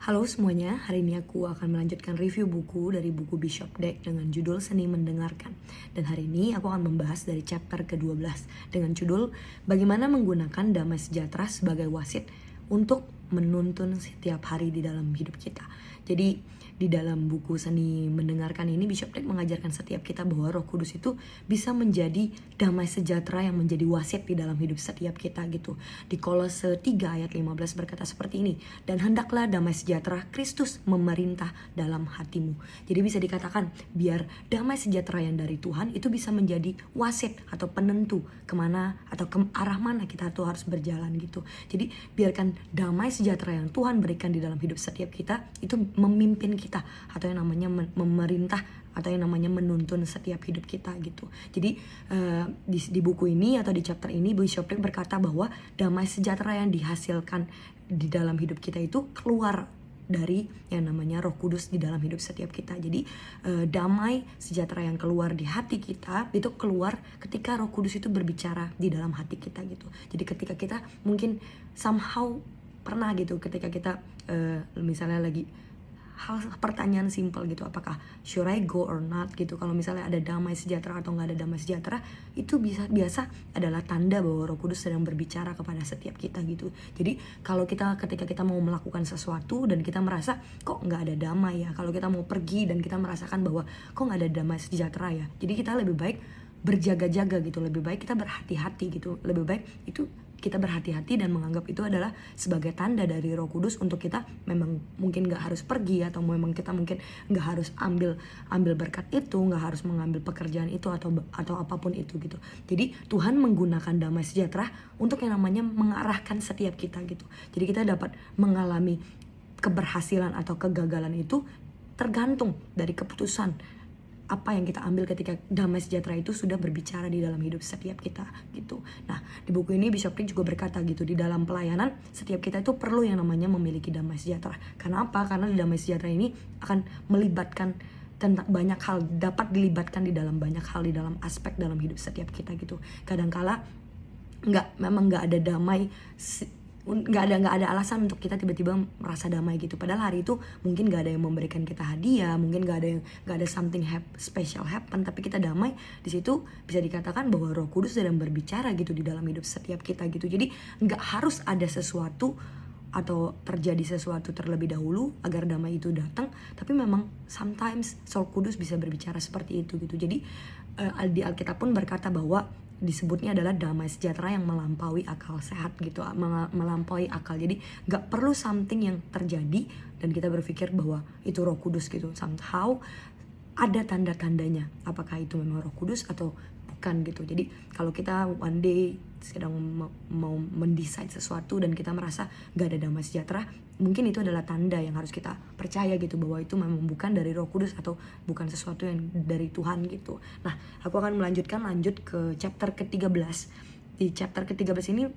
Halo semuanya, hari ini aku akan melanjutkan review buku dari buku Bishop Dweck dengan judul Seni Mendengarkan. Dan hari ini aku akan membahas dari chapter ke-12 dengan judul Bagaimana Menggunakan Damai Sejahtera sebagai Wasit untuk Menuntun Setiap Hari di dalam Hidup Kita. Jadi di dalam buku Seni Mendengarkan ini Bishop Dweck mengajarkan setiap kita bahwa Roh Kudus itu bisa menjadi damai sejahtera yang menjadi wasit di dalam hidup setiap kita gitu. Di Kolose 3 ayat 15 berkata seperti ini, dan hendaklah damai sejahtera Kristus memerintah dalam hatimu. Jadi bisa dikatakan biar damai sejahtera yang dari Tuhan itu bisa menjadi wasit atau penentu kemana atau ke arah mana kita tuh harus berjalan gitu. Jadi biarkan damai sejahtera yang Tuhan berikan di dalam hidup setiap kita itu memimpin kita atau yang namanya memerintah atau yang namanya menuntun setiap hidup kita gitu. Jadi di buku ini atau di chapter ini Bishop Dweck berkata bahwa damai sejahtera yang dihasilkan di dalam hidup kita itu keluar dari yang namanya Roh Kudus di dalam hidup setiap kita. Jadi damai sejahtera yang keluar di hati kita itu keluar ketika Roh Kudus itu berbicara di dalam hati kita gitu. Jadi ketika kita mungkin somehow pernah gitu ketika kita misalnya lagi pertanyaan simple gitu, apakah should I go or not gitu. Kalau misalnya ada damai sejahtera atau nggak ada damai sejahtera, itu biasa adalah tanda bahwa Roh Kudus sedang berbicara kepada setiap kita gitu. Jadi kalau ketika kita mau melakukan sesuatu dan kita merasa kok nggak ada damai ya, kalau kita mau pergi dan kita merasakan bahwa kok nggak ada damai sejahtera ya, jadi kita lebih baik berjaga-jaga gitu, lebih baik kita berhati-hati gitu, lebih baik itu kita berhati-hati dan menganggap itu adalah sebagai tanda dari Roh Kudus untuk kita memang mungkin nggak harus pergi, atau memang kita mungkin nggak harus ambil berkat itu, nggak harus mengambil pekerjaan itu atau apapun itu gitu. Jadi Tuhan menggunakan damai sejahtera untuk yang namanya mengarahkan setiap kita gitu. Jadi kita dapat mengalami keberhasilan atau kegagalan itu tergantung dari keputusan apa yang kita ambil ketika damai sejahtera itu sudah berbicara di dalam hidup setiap kita gitu. Nah, di buku ini Bishop Dweck juga berkata gitu, di dalam pelayanan setiap kita itu perlu yang namanya memiliki damai sejahtera. Karena apa? Karena di damai sejahtera ini akan melibatkan tentang banyak hal, dapat dilibatkan di dalam banyak hal di dalam aspek dalam hidup setiap kita gitu. Kadangkala memang nggak ada damai, nggak ada alasan untuk kita tiba-tiba merasa damai gitu. Padahal hari itu mungkin nggak ada yang memberikan kita hadiah, mungkin nggak ada something special happen, tapi kita damai di situ. Bisa dikatakan bahwa Roh Kudus sedang berbicara gitu di dalam hidup setiap kita gitu. Jadi nggak harus ada sesuatu atau terjadi sesuatu terlebih dahulu agar damai itu datang, tapi memang sometimes Roh Kudus bisa berbicara seperti itu gitu. Jadi di Alkitab pun berkata bahwa disebutnya adalah damai sejahtera yang melampaui akal sehat gitu, melampaui akal. Jadi nggak perlu something yang terjadi dan kita berpikir bahwa itu Roh Kudus gitu. Somehow ada tanda-tandanya apakah itu memang Roh Kudus atau bukan gitu. Jadi kalau kita one day sedang mau mendesain sesuatu dan kita merasa gak ada damai sejahtera, mungkin itu adalah tanda yang harus kita percaya gitu, bahwa itu memang bukan dari Roh Kudus atau bukan sesuatu yang dari Tuhan gitu. Nah, aku akan lanjut ke chapter ke-13. Di chapter ke-13 ini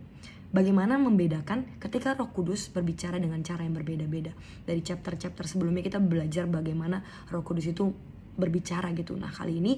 bagaimana membedakan ketika Roh Kudus berbicara dengan cara yang berbeda-beda. Dari chapter-chapter sebelumnya kita belajar bagaimana Roh Kudus itu berbicara gitu. Nah, kali ini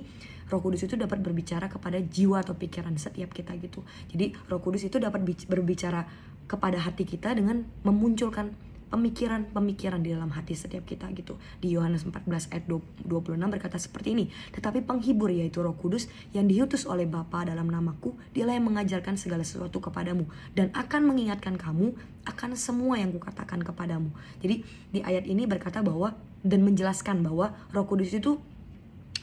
Roh Kudus itu dapat berbicara kepada jiwa atau pikiran setiap kita gitu. Jadi Roh Kudus itu dapat berbicara kepada hati kita dengan memunculkan pemikiran-pemikiran di dalam hati setiap kita gitu. Di Yohanes 14 ayat 26 berkata seperti ini, tetapi penghibur yaitu Roh Kudus yang diutus oleh Bapa dalam namaku, dialah yang mengajarkan segala sesuatu kepadamu dan akan mengingatkan kamu akan semua yang kukatakan kepadamu. Jadi di ayat ini berkata bahwa dan menjelaskan bahwa Roh Kudus itu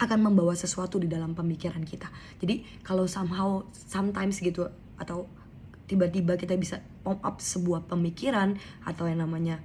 akan membawa sesuatu di dalam pemikiran kita. Jadi kalau sometimes gitu, atau tiba-tiba kita bisa pop up sebuah pemikiran atau yang namanya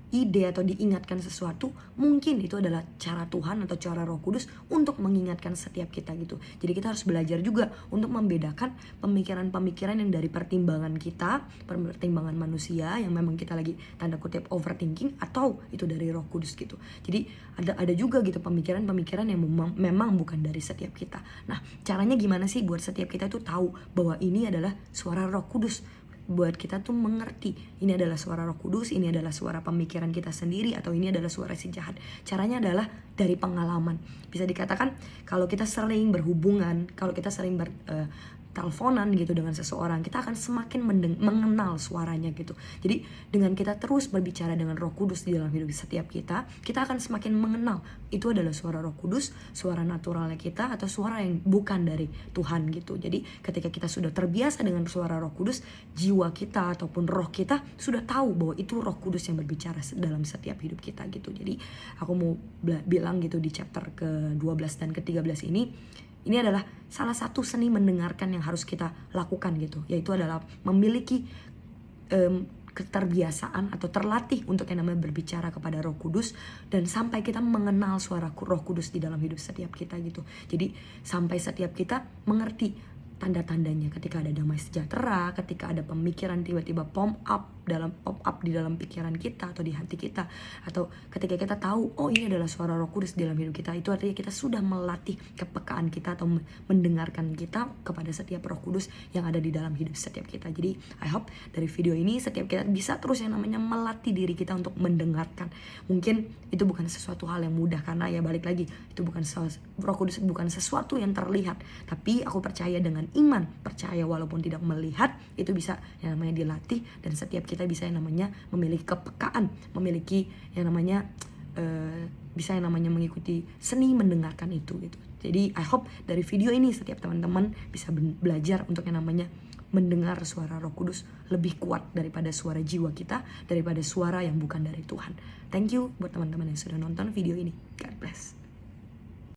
ide atau diingatkan sesuatu, mungkin itu adalah cara Tuhan atau cara Roh Kudus untuk mengingatkan setiap kita gitu. Jadi kita harus belajar juga untuk membedakan pemikiran-pemikiran yang dari pertimbangan kita, pertimbangan manusia yang memang kita lagi tanda kutip overthinking, atau itu dari Roh Kudus gitu. Jadi ada juga gitu pemikiran-pemikiran yang memang bukan dari setiap kita. Nah, caranya gimana sih buat setiap kita tuh tahu bahwa ini adalah suara Roh Kudus? Buat kita tuh mengerti ini adalah suara Roh Kudus, ini adalah suara pemikiran kita sendiri, atau ini adalah suara si jahat. Caranya adalah dari pengalaman. Bisa dikatakan kalau kita sering berhubungan, kalau kita sering teleponan gitu dengan seseorang, kita akan semakin mengenal suaranya gitu. Jadi dengan kita terus berbicara dengan Roh Kudus di dalam hidup setiap kita akan semakin mengenal itu adalah suara Roh Kudus, suara naturalnya kita, atau suara yang bukan dari Tuhan gitu. Jadi ketika kita sudah terbiasa dengan suara Roh Kudus, jiwa kita ataupun roh kita sudah tahu bahwa itu Roh Kudus yang berbicara dalam setiap hidup kita gitu. Jadi aku mau bilang gitu di chapter ke-12 dan ke-13 ini adalah salah satu seni mendengarkan yang harus kita lakukan gitu, yaitu adalah memiliki keterbiasaan atau terlatih untuk yang namanya berbicara kepada Roh Kudus, dan sampai kita mengenal suara Roh Kudus di dalam hidup setiap kita gitu. Jadi sampai setiap kita mengerti tanda-tandanya ketika ada damai sejahtera, ketika ada pemikiran tiba-tiba pop up di dalam pikiran kita atau di hati kita, atau ketika kita tahu oh ini adalah suara Roh Kudus di dalam hidup kita, itu artinya kita sudah melatih kepekaan kita atau mendengarkan kita kepada setiap Roh Kudus yang ada di dalam hidup setiap kita. Jadi I hope dari video ini setiap kita bisa terus yang namanya melatih diri kita untuk mendengarkan. Mungkin itu bukan sesuatu hal yang mudah, karena ya balik lagi, itu bukan Roh Kudus bukan sesuatu yang terlihat, tapi aku percaya dengan iman, percaya walaupun tidak melihat, itu bisa yang namanya dilatih, dan setiap kita bisa yang namanya memiliki kepekaan, memiliki yang namanya bisa yang namanya mengikuti seni mendengarkan itu gitu. Jadi I hope dari video ini setiap teman-teman bisa belajar untuk yang namanya mendengar suara Roh Kudus lebih kuat daripada suara jiwa kita, daripada suara yang bukan dari Tuhan. Thank you buat teman-teman yang sudah nonton video ini. God bless.